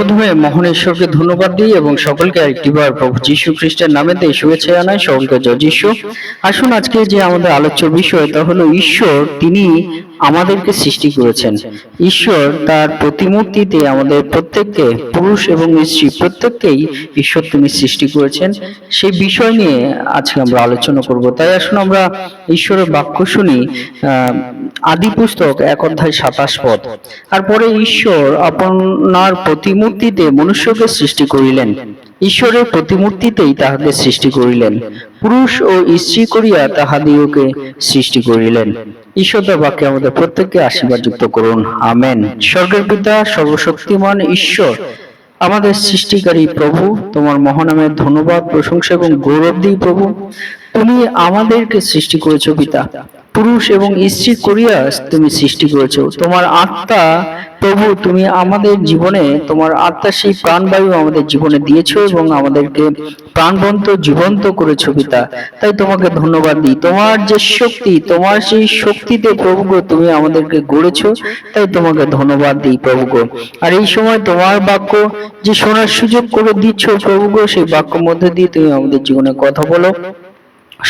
প্রথমে মহান ঈশ্বরকে ধন্যবাদ দিই এবং সকলকে আরেকটিবার প্রভু যীশু খ্রিস্টের নামে শুভেচ্ছা জানাই। সকলকে জয় যীশু। আসুন আজকে যে আমাদের আলোচ্য বিষয় তা হলো ঈশ্বর তিনি আমাদেরকে সৃষ্টি করেছেন। ঈশ্বর তার প্রতিমূর্তিতে আমাদের প্রত্যেককে, পুরুষ এবং স্ত্রী প্রত্যেককেই ঈশ্বর তিনি সৃষ্টি করেছেন। সেই বিষয় নিয়ে আজকে আমরা আলোচনা করব। তাই আসুন আমরা ঈশ্বরের বাক্য শুনি। আদি পুস্তক 1 অধ্যায় 27 পদ। তারপরে ঈশ্বর আপনার প্রতিমূর্তিতে মনুষ্যকে সৃষ্টি করিলেন, ঈশ্বরের প্রতিমূর্তিতেই তাহাকে সৃষ্টি করিলেন, পুরুষ ও স্ত্রী করিয়া তাহাদিওকে সৃষ্টি করিলেন। ঈশ্বর তার বাক্যে আমাদের প্রত্যেককে আশীর্বাদ যুক্ত করুন, আমেন। স্বর্গের পিতা সর্বশক্তিমান ঈশ্বর, আমাদের সৃষ্টিকারী প্রভু, তোমার মহানামের ধন্যবাদ, প্রশংসা এবং গৌরব দিই প্রভু। তুমি আমাদেরকে সৃষ্টি করেছো পিতা, পুরুষ এবং স্ত্রী করিয়া তুমি সৃষ্টি করেছো। তোমার আত্মা প্রভু, তুমি আমাদের জীবনে তোমার আত্মা সেই প্রাণবায়ু আমাদের জীবনে দিয়েছো এবং আমাদেরকে প্রাণবন্ত জীবন্ত করেছো পিতা। তাই তোমাকে ধন্যবাদ দিই। তোমার যে শক্তি, তোমার সেই শক্তিতে প্রভু তুমি আমাদেরকে গড়েছো, তাই তোমাকে ধন্যবাদ দিই প্রভু। আর এই সময় তোমার বাক্য যে শোনার সুযোগ করে দিচ্ছ প্রভু, সেই বাক্য মধ্যে দিয়ে তুমি আমাদের জীবনে কথা বলো,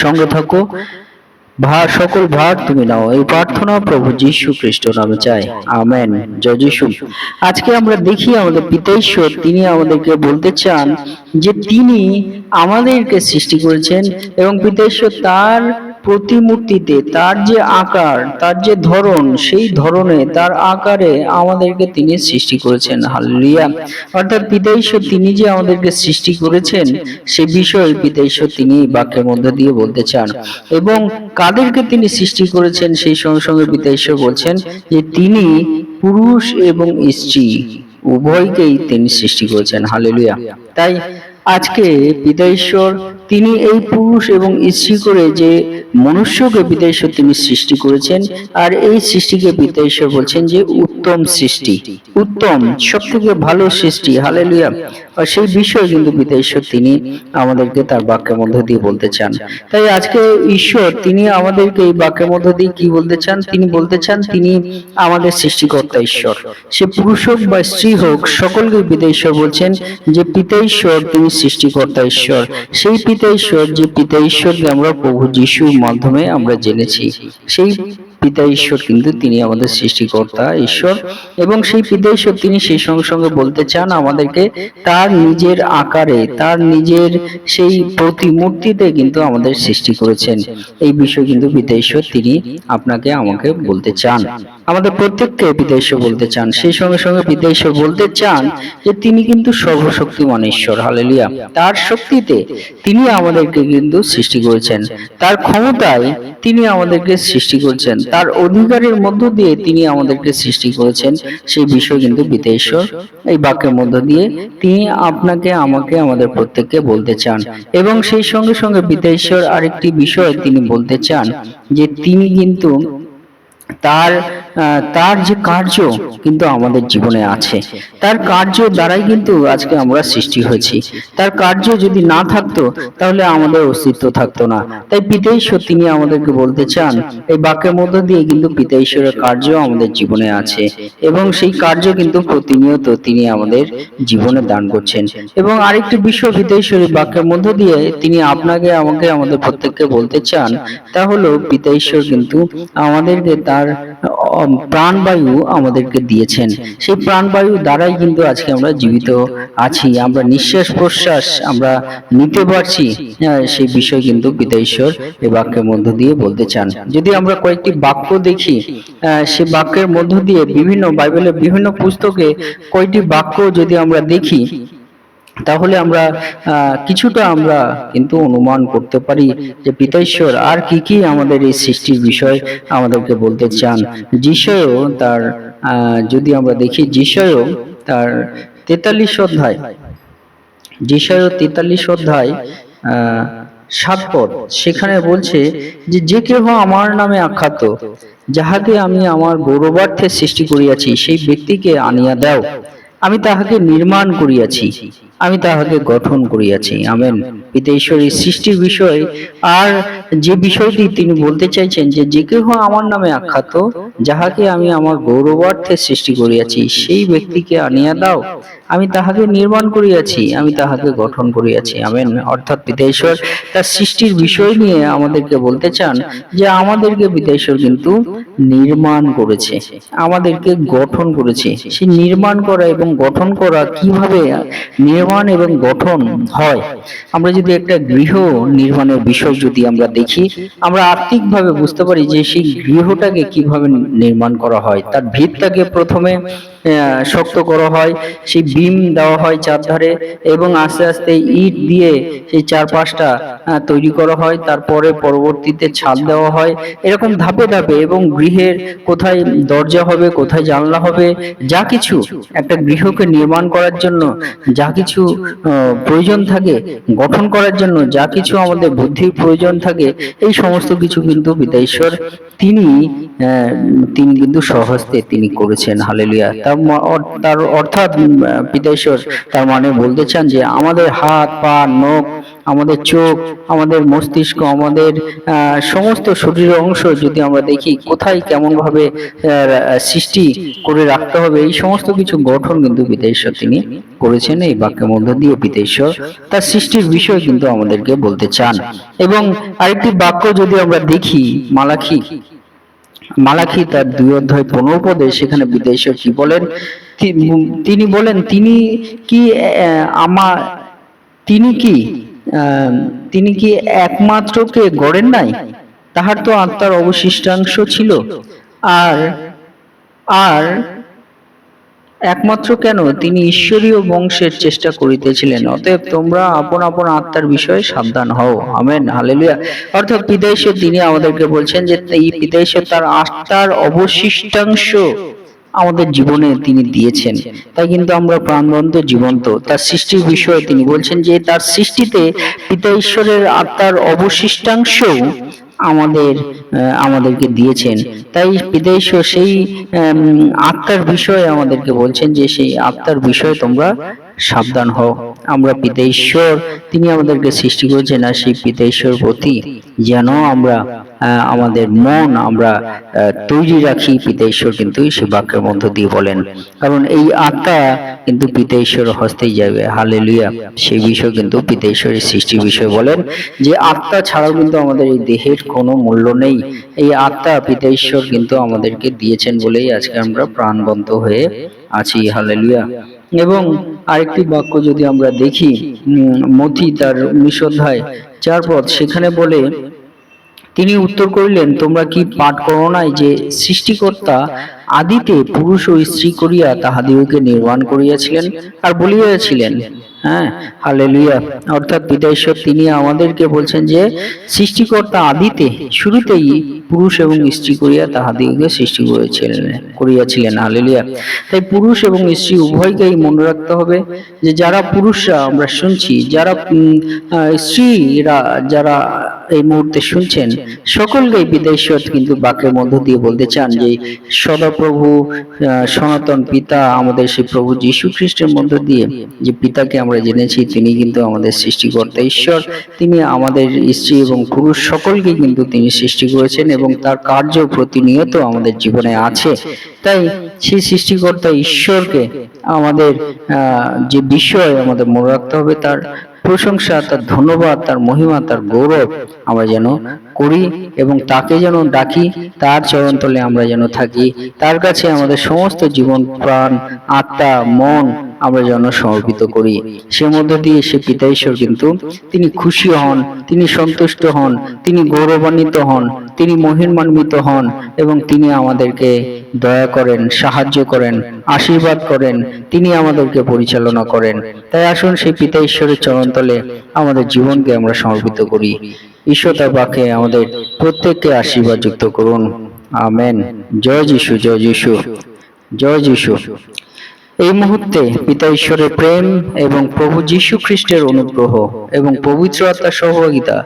সঙ্গে থাকো। সকল ভার তুমি নাও, এই প্রার্থনা প্রভু যীশু খ্রিস্ট নামে চাই, আমেন। জয় যীশু। আজকে আমরা দেখি আমাদের পিতা ঈশ্বর তিনি আমাদেরকে বলতে চান যে তিনি আমাদেরকে সৃষ্টি করেছেন এবং পিতা ঈশ্বর তার প্রতিমূর্তিতে, তার যে আকার, তার যে ধরন, সেই ধরনে তার আকারে আমাদেরকে তিনি সৃষ্টি করেছেন। হালেলুয়া। অর্থাৎ পিতা ঈশ্বর তিনি যে আমাদেরকে সৃষ্টি করেছেন সে বিষয়ে পিতা ঈশ্বর তিনি বাক্যের মধ্যে দিয়ে বলতে চান। এবং কাদেরকে তিনি সৃষ্টি করেছেন সেই সঙ্গে সঙ্গে পিতা ঈশ্বর বলছেন যে তিনি পুরুষ এবং স্ত্রী উভয়কেই তিনি সৃষ্টি করেছেন। হালেলুয়া। তাই আজকে পিতা ঈশ্বর তিনি এই পুরুষ এবং স্ত্রী করে যে মনুষ্যকে পিতা ঈশ্বর তিনি সৃষ্টি করেছেন, আর এই সৃষ্টিকে পিতা ঈশ্বর বলছেন যে উত্তম সৃষ্টি, উত্তম, সব থেকে ভালো সৃষ্টি। হালেলুয়া। আর সেই বিষয় কিন্তু পিতা ঈশ্বর তিনি আমাদেরকে তার বাক্যের মধ্যে দিয়ে বলতে চান। তাই আজকে ঈশ্বর তিনি আমাদেরকে এই বাক্যের মধ্যে দিয়ে কি বলতে চান? তিনি বলতে চান তিনি আমাদের সৃষ্টিকর্তা ঈশ্বর। সে পুরুষ হোক বা স্ত্রী হোক, সকলকে পিতা ঈশ্বর বলছেন যে পিতা ঈশ্বর তিনি সৃষ্টিকর্তা ঈশ্বর। সেই পিতা ঈশ্বর, যে পিতা ঈশ্বরকে আমরা প্রভু যিশুর মাধ্যমে আমরা জেনেছি, সেই পিতা ঈশ্বর কিন্তু তিনি আমাদের সৃষ্টিকর্তা ঈশ্বর। এবং সেই পিতা ঈশ্বর তিনি সেই সঙ্গে সঙ্গে বলতে চান আমাদেরকে তার নিজের আকারে, তার নিজের সেই প্রতিমূর্তিতে কিন্তু আমাদের সৃষ্টি করেছেন। এই বিষয় কিন্তু পিতা ঈশ্বর তিনি আপনাকে আমাকে বলতে চান, আমাদের প্রত্যেককে পিতা ঈশ্বর বলতে চান। সেই সঙ্গে সঙ্গে পিতা ঈশ্বর বলতে চান যে তিনি কিন্তু সর্বশক্তিমান ঈশ্বর। হালেলুয়া। তার শক্তিতে তিনি আমাদেরকে কিন্তু সৃষ্টি করেছেন, তার ক্ষমতায় তিনি আমাদেরকে সৃষ্টি করেছেন, তার অধিকারের মধ্য দিয়ে তিনি আমাদেরকে সৃষ্টি করেছেন। সেই বিষয় কিন্তু পিতা ঈশ্বর এই বাক্যের মধ্য দিয়ে তিনি আপনাকে আমাকে আমাদের প্রত্যেককে বলতে চান। এবং সেই সঙ্গে সঙ্গে পিতা ঈশ্বর আরেকটি বিষয় তিনি বলতে চান যে তিনি কিন্তু তার যে কার্য কিন্তু আমাদের জীবনে আছে, তার কার্য দ্বারাই কিন্তু আজকে আমরা সৃষ্টি হয়েছি। তার কার্য যদি না থাকতো তাহলে আমাদের অস্তিত্ব থাকতো না। তাই পিতা ঈশ্বর তিনি আমাদেরকে বলতে চান এই বাক্যের মধ্য দিয়ে কিন্তু পিতা ঈশ্বরের কার্য আমাদের জীবনে আছে এবং সেই কার্য কিন্তু প্রতিনিয়ত তিনি আমাদের জীবনে দান করছেন। এবং আরেকটি বিষয় পিতা ঈশ্বরের বাক্যের মধ্য দিয়ে তিনি আপনাকে আমাকে আমাদের প্রত্যেককে বলতে চান, তা হলো পিতা ঈশ্বর কিন্তু আমাদেরকে তার প্রাণবায়ু আমাদেরকে দিয়েছেন। সেই প্রাণবায়ু দ্বারাই কিন্তু আজকে আমরা জীবিত আছি, আমরা নিঃশ্বাস প্রশ্বাস আমরা নিতে পারছি। সেই বিষয় কিন্তু পিতা ঈশ্বর এই বাক্যের মধ্য দিয়ে বলতে চান। যদি আমরা কয়েকটি বাক্য দেখি, সে বাক্যের মধ্য দিয়ে বিভিন্ন বাইবেলের বিভিন্ন পুস্তকে কয়েকটি বাক্য যদি আমরা দেখি, তাহলে আমরা কিছুটা আমরা কিন্তু অনুমান করতে পারি যে পিতা ঈশ্বর আর কি কি আমাদের এই সৃষ্টির বিষয় আমাদেরকে বলতে চান। যিশায় তার যদি আমরা দেখি, যিশায় তার 43 অধ্যায়, যিশায় 43 অধ্যায় 7 পদ, সেখানে বলছে যে যে কেহ আমার নামে আখ্যাত, যাহাকে আমি আমার গৌরবার্থে সৃষ্টি করিয়াছি, সেই ব্যক্তিকে আনিয়া দাও। আমি তাহাকে নির্মাণ করিয়াছি, আমি তাহাকে গঠন করিয়াছি। আমেন। পিতা ঈশ্বরের সৃষ্টির বিষয় আর যে বিষয়টি তিনি বলতে চাইছেন যে কেহ আমার নামে আখ্যাত, যাহাকে আমি আমার গৌরবার্থে সৃষ্টি করিয়াছি, সেই ব্যক্তিকে আনিয়া দাও। আমি তাহাকে নির্মাণ করিয়াছি, আমি তাহাকে গঠন করিয়াছি। আমেন। অর্থাৎ পিতা ঈশ্বর তার সৃষ্টির বিষয় নিয়ে আমাদেরকে বলতে চান যে আমাদেরকে পিতা ঈশ্বর কিন্তু নির্মাণ করেছে, আমাদেরকে গঠন করেছে। সেই নির্মাণ করা এবং গঠন করা, কিভাবে নির্মাণ এবং গঠন হয়, আমরা যদি একটা গৃহ নির্মাণের বিষয় যদি আমরা দেখি, আমরা আর্থিকভাবে বুঝতে পারি যে সেই গৃহটাকে কিভাবে নির্মাণ করা হয়। তার ভিতটাকে প্রথমে শক্ত করা হয়, সেই বিম দেওয়া হয় চারধারে, এবং আস্তে আস্তে ইট দিয়ে সেই চারপাশটা তৈরি করা হয়। তারপরে পরবর্তীতে ছাদ দেওয়া হয়, এরকম ধাপে ধাপে। এবং গৃহের কোথায় দরজা হবে, কোথায় জানলা হবে, যা কিছু একটা গৃহকে নির্মাণ করার জন্য যা কিছু প্রয়োজন থাকে, গঠন করার জন্য যা কিছু আমাদের বুদ্ধির প্রয়োজন থাকে, এই সমস্ত কিছু কিন্তু পিতা ঈশ্বর তিনি কিন্তু স্বহস্তে তিনি করেছেন। হালেলুয়া। তার অর্থাৎ পিতা ঈশ্বর তার মানে বলতে চান যে আমাদের হাত, পা, নখ, আমাদের চোখ, আমাদের মস্তিষ্ক, আমাদের সমস্ত শরীরের অংশ যদি আমরা দেখি কোথায় কেমন ভাবে সৃষ্টি করে রাখতে হবে, এই সমস্ত কিছু গঠন কিন্তু পিতা ঈশ্বর তিনি করেছেন। এই বাক্যের মধ্য দিয়ে পিতা ঈশ্বর তার সৃষ্টির বিষয় কিন্তু আমাদেরকে বলতে চান। এবং আরেকটি বাক্য যদি আমরা দেখি, মালাখি তার 2 অধ্যায় 15 পদে, সেখানে পিতা ঈশ্বর কি বলেন? তিনি বলেন, তিনি কি তিনি কি একমাত্রকে গড়েন নাই? তাহার তো আত্মার অবশিষ্টাংশ ছিল। আর আর একমাত্র কেন, তিনি ঈশ্বরীয় বংশের চেষ্টা করিতেছিলেন। অতএব তোমরা আপন আপন আত্মার বিষয়ে সাবধান হও। আমেন। হালেলুয়া। অর্থাৎ পিতা ঈশ্বর তিনি আমাদেরকে বলছেন যে এই পিতা ঈশ্বর তার আত্মার অবশিষ্টাংশ আমাদের জীবনে তিনি দিয়েছেন। তাই কিন্তু আমরা প্রাণবন্ত, জীবন্ত। তার সৃষ্টির বিষয়ে তিনি বলছেন যে তার সৃষ্টিতে পিতা ঈশ্বরের আত্মার অবশিষ্টাংশ আমাদেরকে দিয়েছেন। তাই পিতা ঈশ্বর সেই আত্মার বিষয়ে আমাদেরকে বলছেন যে সেই আত্মার বিষয়ে তোমরা সাবধান হও। আমরা পিতা ঈশ্বর তিনি আমাদেরকে সৃষ্টি করেছেন, আর সেই পিতা ঈশ্বর প্রতি যেন আমরা আমাদের মন আমরা তৈরি রাখি। পিতা ঈশ্বর কিন্তু সে বাক্যের মধ্য দিয়ে বলেন, কারণ এই আত্মা কিন্তু পিতা ঈশ্বরের হস্তেই যাবে। হালেলুয়া। সেই বিষয় কিন্তু পিতা ঈশ্বরের সৃষ্টির বিষয় বলেন যে আত্মা ছাড়াও কিন্তু আমাদের এই দেহের কোনো মূল্য নেই। এই আত্মা পিতা ঈশ্বর কিন্তু আমাদেরকে দিয়েছেন বলেই আজকে আমরা প্রাণবন্ত হয়ে আছি। হালেলুয়া। এবং আরেকটি বাক্য যদি আমরা দেখি, মথি তার 19 অধ্যায় 4 পদ, সেখানে বলে, তিনি উত্তর করিলেন, তোমরা কি পাঠ করো নাই যে সৃষ্টিকর্তা আদিতে পুরুষ ও স্ত্রী করিয়া তাহাদিগকে নির্মাণ করিয়াছিলেন আর বলিয়াছিলেন। হ্যাঁ, হালেলুয়া। অর্থাৎ পিতা ঈশ্বর তিনি আমাদেরকে বলছেন যে সৃষ্টিকর্তা আদিতে, শুরুতেই পুরুষ এবং স্ত্রী করিয়া তাহাদিগকে সৃষ্টি করিয়াছিলেন। হালেলুয়া। তাই পুরুষ এবং স্ত্রী উভয়কেই মনে রাখতে হবে যে যারা পুরুষরা আমরা শুনছি, যারা স্ত্রীরা যারা এই মুহূর্তে শুনছেন, সকলকেই পিতা ঈশ্বর কিন্তু বাক্যের মধ্য দিয়ে বলতে চান যে সদাপ্রভু সনাতন পিতা আমাদের সেই প্রভু যীশু খ্রিস্টের মধ্য দিয়ে যে পিতাকে আমরা জেনেছি, তিনি কিন্তু আমাদের সৃষ্টিকর্তা ঈশ্বর। তিনি আমাদের স্ত্রী এবং পুরুষ সকলকে কিন্তু তিনি সৃষ্টি করেছেন এবং তার কার্য প্রতিনিয়ত আমাদের জীবনে আছে। তাই সেই সৃষ্টিকর্তা ঈশ্বরকে আমাদের যে বিষয় আমাদের মনে রাখতে হবে, তার প্রশংসা, তার ধন্যবাদ, তার মহিমা, তার গৌরব আমরা যেন করি এবং তাকে যেন ডাকি, তার চরণতলে আমরা যেন থাকি, তার কাছে আমাদের সমস্ত জীবন, প্রাণ, আত্মা, মন আমরা যেন সমর্পিত করি। সে মধ্য দিয়ে সে পিতা ঈশ্বর কিন্তু তিনি খুশি হন, তিনি সন্তুষ্ট হন, তিনি গৌরবান্বিত হন, তিনি মহিমান্বিত হন এবং তিনি আমাদেরকে দয়া করেন, সাহায্য করেন, আশীর্বাদ করেন, তিনি আমাদেরকে পরিচালনা করেন। তাই আসুন সেই পিতা ঈশ্বরের চরণতলে আমাদের জীবনকে আমরা সমর্পিত করি। ঈশ্বর তার বাক্যে আমাদের প্রত্যেককে আশীর্বাদ যুক্ত করুন। আমেন। জয় যিশু, জয় যিশু, জয় যিশু। এই মুহূর্তে পিতা ঈশ্বরের প্রেম এবং প্রভু যীশু খ্রিস্টের অনুগ্রহ এবং পবিত্র আত্মার সহযোগিতা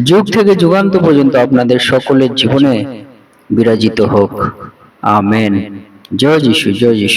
যুগ থেকে যুগান্ত পর্যন্ত আপনাদের সকলের জীবনে বিরাজিত হোক। আমেন। জয় যিশু, জয় যিশু।